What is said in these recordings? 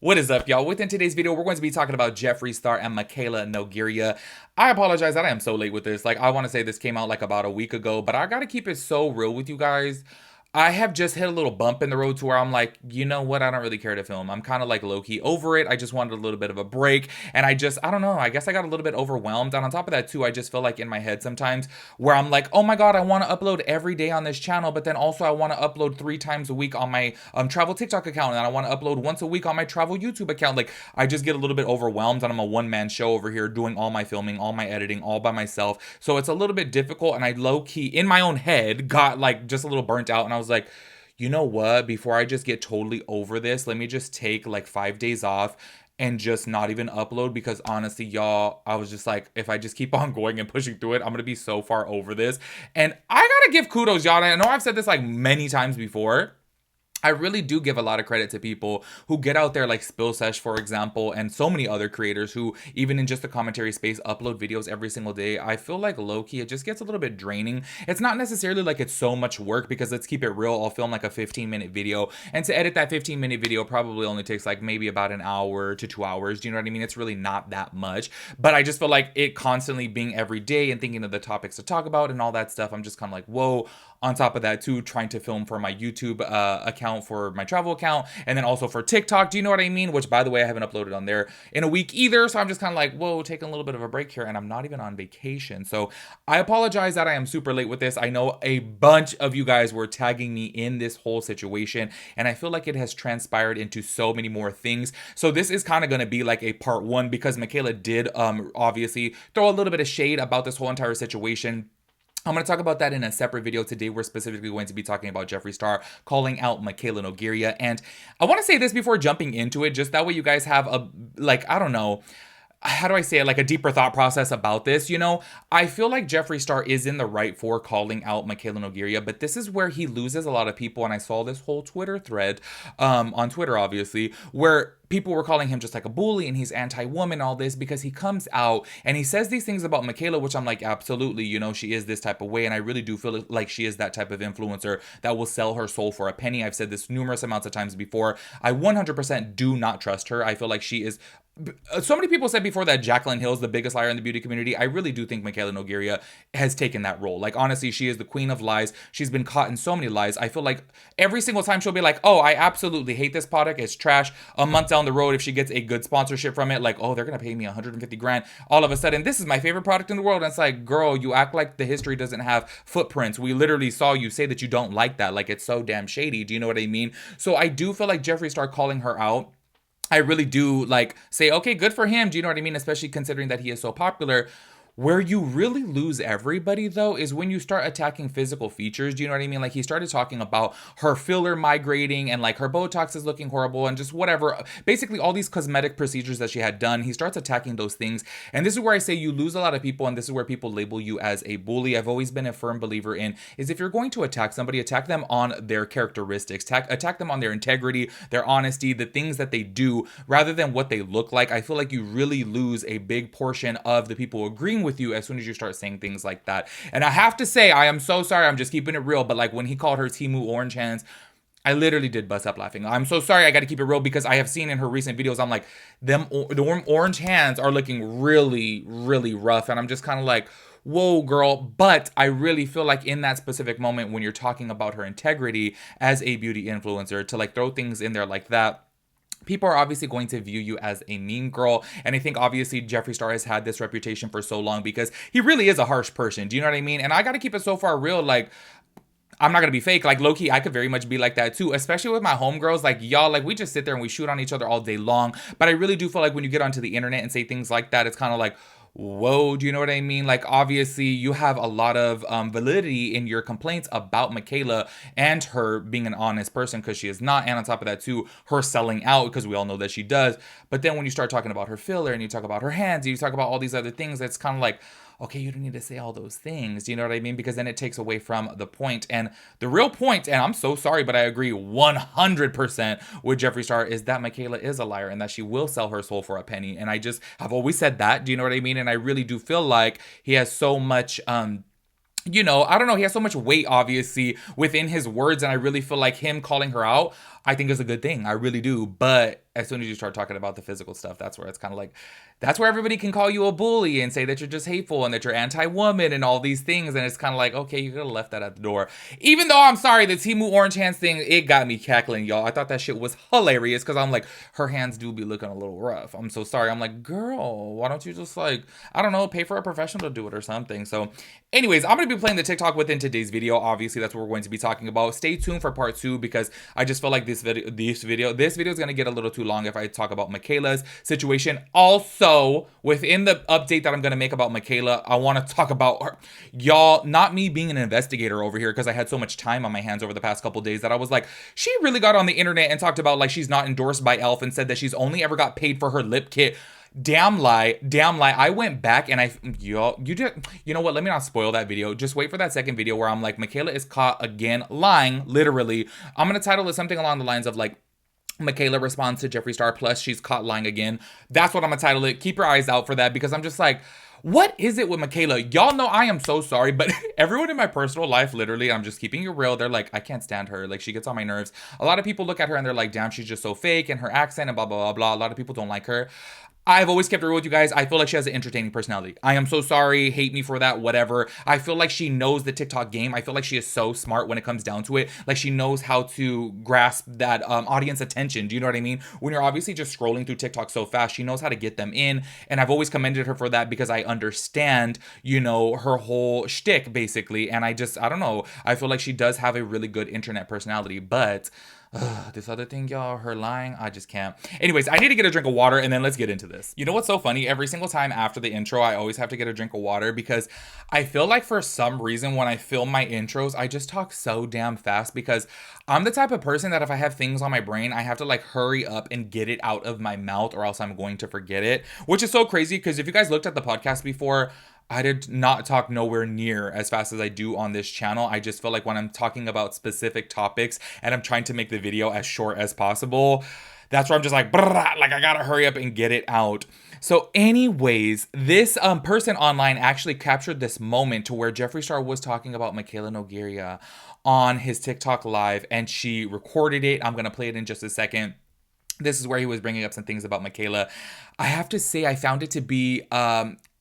What is up, y'all? Within today's video, we're going to be talking about Jeffree Star and Mikayla Nogueira. I apologize that I am so late with this. I want to say this came out about a week ago, but I got to keep it so real with you guys. I have just hit a little bump in the road to where I'm like, you know what? I don't really care to film. I'm kind of low-key over it. I just wanted a little bit of a break. And I don't know. I guess I got a little bit overwhelmed. And on top of that, too, I just feel in my head sometimes where I'm like, oh my God, I want to upload every day on this channel. But then also I want to upload 3 times a week on my travel TikTok account. And I want to upload once a week on my travel YouTube account. I just get a little bit overwhelmed and I'm a one-man show over here doing all my filming, all my editing, all by myself. So it's a little bit difficult. And I low-key, in my own head, got just a little burnt out. And I was like, you know what? Before I just get totally over this, let me just take 5 days off and just not even upload, because honestly, y'all, I was just like, if I just keep on going and pushing through it, I'm gonna be so far over this. And I gotta give kudos, y'all. I know I've said this many times before. I really do give a lot of credit to people who get out there Spill Sesh, for example, and so many other creators who, even in just the commentary space, upload videos every single day. I feel low-key, it just gets a little bit draining. It's not necessarily it's so much work, because let's keep it real, I'll film a 15-minute video, and to edit that 15-minute video probably only takes maybe about an hour to 2 hours. Do you know what I mean? It's really not that much, but I just feel it constantly being every day and thinking of the topics to talk about and all that stuff, I'm just kind of whoa. On top of that, too, trying to film for my YouTube account, for my travel account, and then also for TikTok. Do you know what I mean? Which, by the way, I haven't uploaded on there in a week either. So I'm just kind of whoa, taking a little bit of a break here, and I'm not even on vacation. So I apologize that I am super late with this. I know a bunch of you guys were tagging me in this whole situation, and I feel it has transpired into so many more things. So this is kind of going to be a part one, because Mikayla did obviously throw a little bit of shade about this whole entire situation. I'm going to talk about that in a separate video. Today, we're specifically going to be talking about Jeffree Star calling out Mikayla Nogueira. And I want to say this before jumping into it, just that way you guys have I don't know, how do I say it, a deeper thought process about this. I feel Jeffree Star is in the right for calling out Mikayla Nogueira, but this is where he loses a lot of people. And I saw this whole Twitter thread on Twitter, obviously, where people were calling him just a bully and he's anti-woman, all this, because he comes out and he says these things about Mikayla, which I'm absolutely, she is this type of way. And I really do feel she is that type of influencer that will sell her soul for a penny. I've said this numerous amounts of times before. I 100% do not trust her. I feel she is... So many people said before that Jaclyn Hill is the biggest liar in the beauty community. I really do think Mikayla Nogueira has taken that role. Honestly, she is the queen of lies. She's been caught in so many lies. I feel every single time she'll be oh, I absolutely hate this product, it's trash. A month down the road, if she gets a good sponsorship from it, oh, they're gonna pay me 150 grand. All of a sudden, this is my favorite product in the world. And it's girl, you act like the history doesn't have footprints. We literally saw you say that you don't like that. It's so damn shady. Do you know what I mean? So I do feel Jeffree Star calling her out, I really do say, okay, good for him. Do you know what I mean? Especially considering that he is so popular. Where you really lose everybody, though, is when you start attacking physical features. Do you know what I mean? He started talking about her filler migrating and her Botox is looking horrible and just whatever. Basically, all these cosmetic procedures that she had done, he starts attacking those things. And this is where I say you lose a lot of people, and this is where people label you as a bully. I've always been a firm believer in is if you're going to attack somebody, attack them on their characteristics, attack them on their integrity, their honesty, the things that they do, rather than what they look like. I feel you really lose a big portion of the people agreeing with you as soon as you start saying things like that. And I have to say, I am so sorry, I'm just keeping it real, but when he called her Timu Orange Hands, I literally did bust up laughing. I'm so sorry, I got to keep it real, because I have seen in her recent videos, I'm the orange hands are looking really, really rough, and I'm just kind of whoa, girl. But I really feel in that specific moment, when you're talking about her integrity as a beauty influencer, to throw things in there like that, people are obviously going to view you as a mean girl. And I think obviously Jeffree Star has had this reputation for so long because he really is a harsh person. Do you know what I mean? And I got to keep it so far real. I'm not gonna be fake. Low-key, I could very much be like that too, especially with my homegirls. Y'all, we just sit there and we shoot on each other all day long. But I really do feel when you get onto the internet and say things like that, it's kind of whoa, do you know what I mean? Obviously, you have a lot of validity in your complaints about Mikayla and her being an honest person, because she is not. And on top of that, too, her selling out, because we all know that she does. But then when you start talking about her filler and you talk about her hands, you talk about all these other things, it's kind of okay, you don't need to say all those things. Do you know what I mean? Because then it takes away from the point. And the real point, and I'm so sorry, but I agree 100% with Jeffree Star, is that Mikayla is a liar and that she will sell her soul for a penny. And I just have always said that. Do you know what I mean? And I really do feel he has so much I don't know, he has so much weight, obviously, within his words, and I really feel him calling her out, I think is a good thing. I really do. But as soon as you start talking about the physical stuff, that's where it's kind of like, that's where everybody can call you a bully and say that you're just hateful and that you're anti-woman and all these things. And it's kind of like, okay, you could have left that at the door. Even though I'm sorry, the Temu orange hands thing, it got me cackling, y'all. I thought that shit was hilarious because I'm like, her hands do be looking a little rough. I'm so sorry. I'm like, girl, why don't you just like, I don't know, pay for a professional to do it or something. So anyways, I'm going to be playing the TikTok within today's video. Obviously, that's what we're going to be talking about. Stay tuned for part 2 because I just feel like this video is going to get a little too long if I talk about Mikayla's situation. Also, within the update that I'm going to make about Mikayla, I want to talk about her. Y'all, not me being an investigator over here because I had so much time on my hands over the past couple days that I was like, she really got on the internet and talked about like she's not endorsed by e.l.f. and said that she's only ever got paid for her lip kit. Damn lie. I went back and you know what? Let me not spoil that video. Just wait for that second video where I'm like, Mikayla is caught again lying, literally. I'm going to title it something along the lines of like, Mikayla responds to Jeffree Star plus she's caught lying again. That's what I'm gonna title it. Keep your eyes out for that because I'm just like, what is it with Mikayla? Y'all know I am so sorry, but everyone in my personal life, literally, I'm just keeping it real. They're like, I can't stand her. Like, she gets on my nerves. A lot of people look at her and they're like, damn, she's just so fake and her accent and blah, blah, blah, blah. A lot of people don't like her. I've always kept it real with you guys. I feel like she has an entertaining personality. I am so sorry. Hate me for that, whatever. I feel like she knows the TikTok game. I feel like she is so smart when it comes down to it. Like, she knows how to grasp that audience attention. Do you know what I mean? When you're obviously just scrolling through TikTok so fast, she knows how to get them in. And I've always commended her for that because I understand, you know, her whole shtick, basically. And I don't know. I feel like she does have a really good internet personality. But this other thing, y'all, her lying, I just can't. Anyways, I need to get a drink of water and then let's get into this. You know what's so funny? Every single time after the intro, I always have to get a drink of water because I feel like for some reason when I film my intros, I just talk so damn fast because I'm the type of person that if I have things on my brain, I have to like hurry up and get it out of my mouth or else I'm going to forget it, which is so crazy because if you guys looked at the podcast before, I did not talk nowhere near as fast as I do on this channel. I just feel like when I'm talking about specific topics and I'm trying to make the video as short as possible, that's where I'm just like, like I gotta hurry up and get it out. So anyways, this person online actually captured this moment to where Jeffree Star was talking about Mikayla Nogueira on his TikTok live and she recorded it. I'm gonna play it in just a second. This is where he was bringing up some things about Mikayla. I have to say I found it to be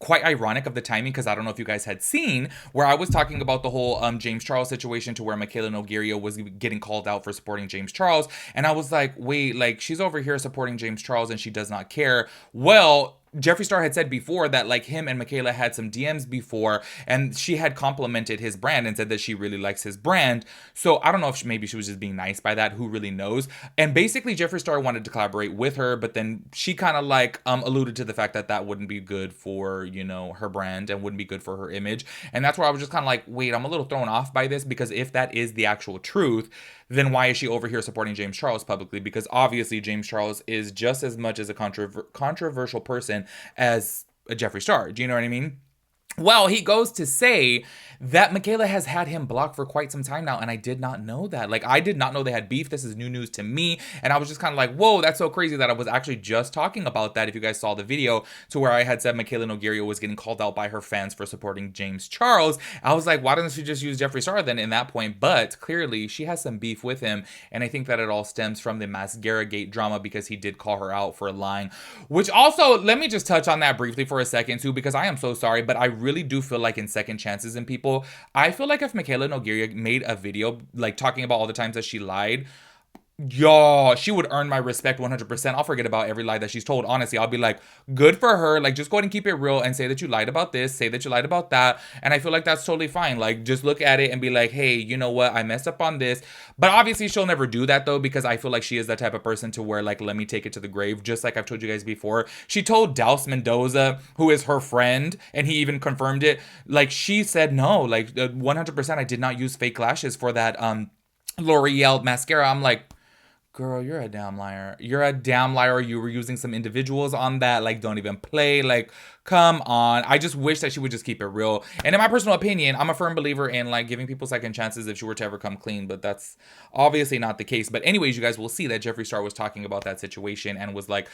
quite ironic of the timing because I don't know if you guys had seen where I was talking about the whole James Charles situation to where Mikayla Nogueira was getting called out for supporting James Charles. And I was like, wait, like she's over here supporting James Charles and she does not care. Well, Jeffree Star had said before that like him and Mikayla had some DMs before and she had complimented his brand and said that she really likes his brand. So I don't know if maybe she was just being nice by that. Who really knows? And basically Jeffree Star wanted to collaborate with her, but then she kind of like alluded to the fact that that wouldn't be good for, you know, her brand and wouldn't be good for her image. And that's where I was just kind of like, wait, I'm a little thrown off by this because if that is the actual truth, then why is she over here supporting James Charles publicly? Because obviously James Charles is just as much as a controversial person as a Jeffree Star. Do you know what I mean? Well, he goes to say that Mikayla has had him blocked for quite some time now, and I did not know that. Like, I did not know they had beef. This is new news to me, and I was just kind of like, whoa, that's so crazy that I was actually just talking about that, if you guys saw the video, to where I had said Mikayla Nogueira was getting called out by her fans for supporting James Charles. I was like, why doesn't she just use Jeffree Star then in that point? But clearly, she has some beef with him, and I think that it all stems from the Mascara Gate drama because he did call her out for lying, which also, let me just touch on that briefly for a second too, because I am so sorry, but I really do feel like in second chances in people, I feel like if Mikayla Nogueira made a video like talking about all the times that she lied, y'all, she would earn my respect 100%. I'll forget about every lie that she's told. Honestly, I'll be like, good for her. Like, just go ahead and keep it real and say that you lied about this, say that you lied about that. And I feel like that's totally fine. Like, just look at it and be like, hey, you know what? I messed up on this. But obviously, she'll never do that, though, because I feel like she is that type of person to where, like, let me take it to the grave. Just like I've told you guys before. She told Dallas Mendoza, who is her friend, and he even confirmed it. Like, she said, no, like, 100% I did not use fake lashes for that L'Oreal mascara. I'm like, girl, you're a damn liar. You're a damn liar. You were using some individuals on that. Like, don't even play. Like, come on. I just wish that she would just keep it real. And in my personal opinion, I'm a firm believer in, like, giving people second chances if she were to ever come clean. But that's obviously not the case. But anyways, you guys will see that Jeffree Star was talking about that situation and was like,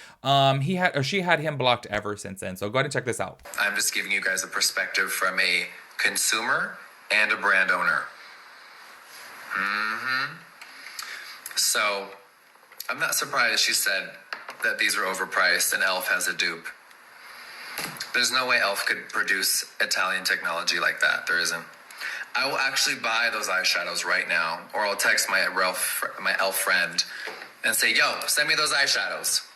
she had him blocked ever since then. So go ahead and check this out. I'm just giving you guys a perspective from a consumer and a brand owner. So I'm not surprised she said that these are overpriced and e.l.f. has a dupe. There's no way e.l.f. could produce Italian technology like that. There isn't. I will actually buy those eyeshadows right now, or I'll text my e.l.f. friend and say, yo, send me those eyeshadows.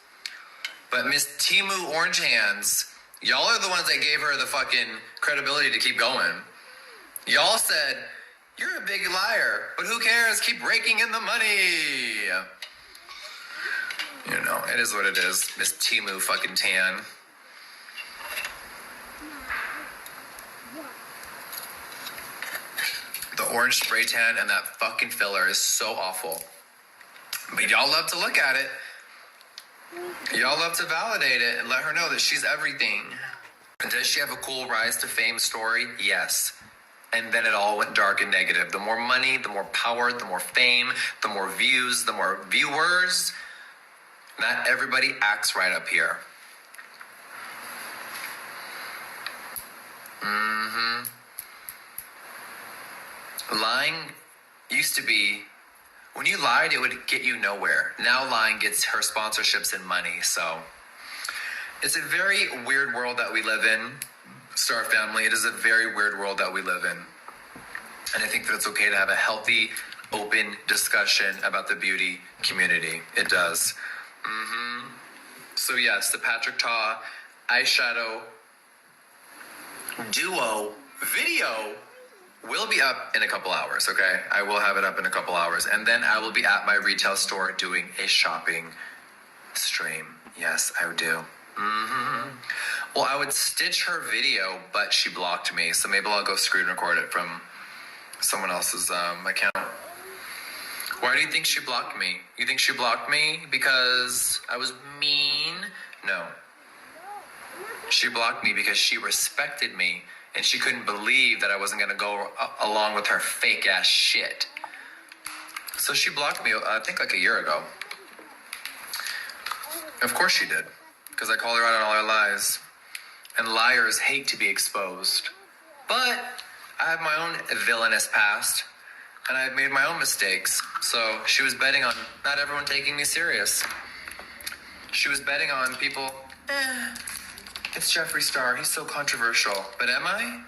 But Miss Temu Orange Hands, y'all are the ones that gave her the fucking credibility to keep going. Y'all said, you're a big liar, but who cares? Keep raking in the money. You know, it is what it is. Miss Temu fucking tan. The orange spray tan and that fucking filler is so awful. But y'all love to look at it. Y'all love to validate it and let her know that she's everything. And does she have a cool rise to fame story? Yes. And then it all went dark and negative. The more money, the more power, the more fame, the more views, the more viewers. Not everybody acts right up here. Lying used to be, when you lied, it would get you nowhere. Now lying gets her sponsorships and money. So it's a very weird world that we live in, Star family. It is a very weird world that we live in. And I think that it's okay to have a healthy, open discussion about the beauty community. It does. So yes, the Patrick Ta eyeshadow duo video will be up in a couple hours, okay? I will have it up in a couple hours. And then I will be at my retail store doing a shopping stream. Yes, I do. Well, I would stitch her video, but she blocked me. So maybe I'll go screen record it from someone else's account. Why do you think she blocked me? You think she blocked me because I was mean? No. She blocked me because she respected me and she couldn't believe that I wasn't going to go along with her fake ass shit. So she blocked me, I think like a year ago. Of course she did, because I called her out on all her lies. And liars hate to be exposed. But I have my own villainous past, and I've made my own mistakes. So she was betting on not everyone taking me serious. She was betting on people, it's Jeffree Star, he's so controversial. But am I?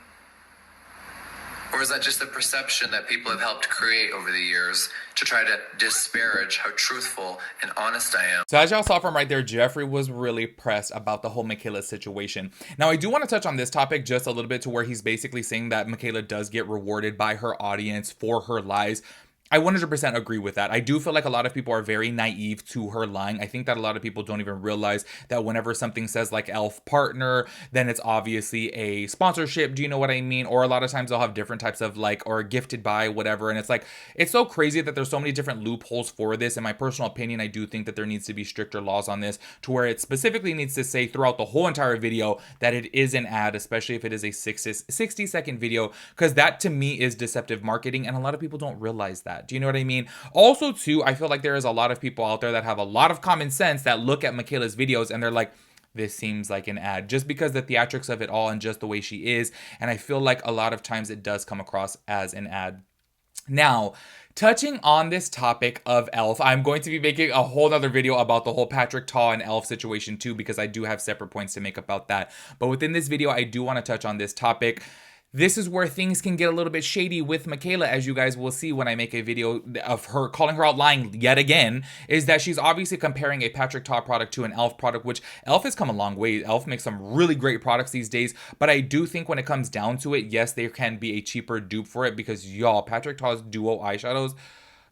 Or is that just the perception that people have helped create over the years to try to disparage how truthful and honest I am? So as y'all saw from right there, Jeffree was really pressed about the whole Mikayla situation. Now, I do want to touch on this topic just a little bit to where he's basically saying that Mikayla does get rewarded by her audience for her lies. I 100% agree with that. I do feel like a lot of people are very naive to her lying. I think that a lot of people don't even realize that whenever something says like e.l.f. partner, then it's obviously a sponsorship. Do you know what I mean? Or a lot of times they'll have different types of like, or gifted by whatever. And it's like, it's so crazy that there's so many different loopholes for this. In my personal opinion, I do think that there needs to be stricter laws on this to where it specifically needs to say throughout the whole entire video that it is an ad, especially if it is a 60-second video, because that to me is deceptive marketing. And a lot of people don't realize that. Do you know what I mean? Also, too, I feel like there is a lot of people out there that have a lot of common sense that look at Mikayla's videos and they're like, this seems like an ad, just because the theatrics of it all and just the way she is. And I feel like a lot of times it does come across as an ad. Now, touching on this topic of e.l.f., I'm going to be making a whole other video about the whole Patrick Ta and e.l.f. situation too, because I do have separate points to make about that. But within this video, I do want to touch on this topic. This is where things can get a little bit shady with Mikayla, as you guys will see when I make a video of her calling her out lying yet again, is that she's obviously comparing a Patrick Ta product to an e.l.f. product, which e.l.f. has come a long way. e.l.f. makes some really great products these days, but I do think when it comes down to it, yes, there can be a cheaper dupe for it because y'all, Patrick Ta's duo eyeshadows,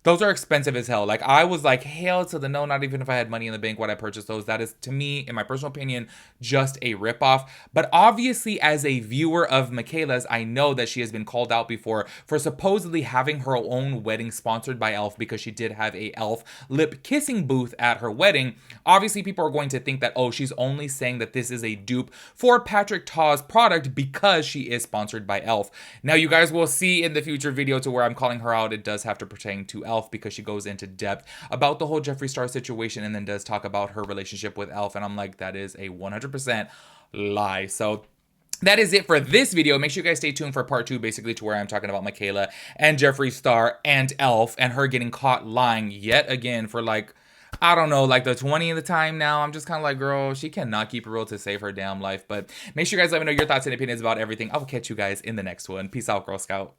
those are expensive as hell. Like, I was like, hell to the no, not even if I had money in the bank would I purchase those. That is, to me, in my personal opinion, just a ripoff. But obviously, as a viewer of Mikayla's, I know that she has been called out before for supposedly having her own wedding sponsored by e.l.f. because she did have a e.l.f. lip kissing booth at her wedding. Obviously, people are going to think that, oh, she's only saying that this is a dupe for Patrick Ta's product because she is sponsored by e.l.f. Now, you guys will see in the future video to where I'm calling her out, it does have to pertain to e.l.f. because she goes into depth about the whole Jeffree Star situation and then does talk about her relationship with e.l.f. And I'm like, that is a 100% lie. So that is it for this video. Make sure you guys stay tuned for part 2, basically to where I'm talking about Mikayla and Jeffree Star and e.l.f. and her getting caught lying yet again for like I don't know, like the 20th of the time now. I'm just kind of like, girl, she cannot keep it real to save her damn life. But make sure you guys let me know your thoughts and opinions about everything. I will catch you guys in the next one. Peace out, Girl Scout.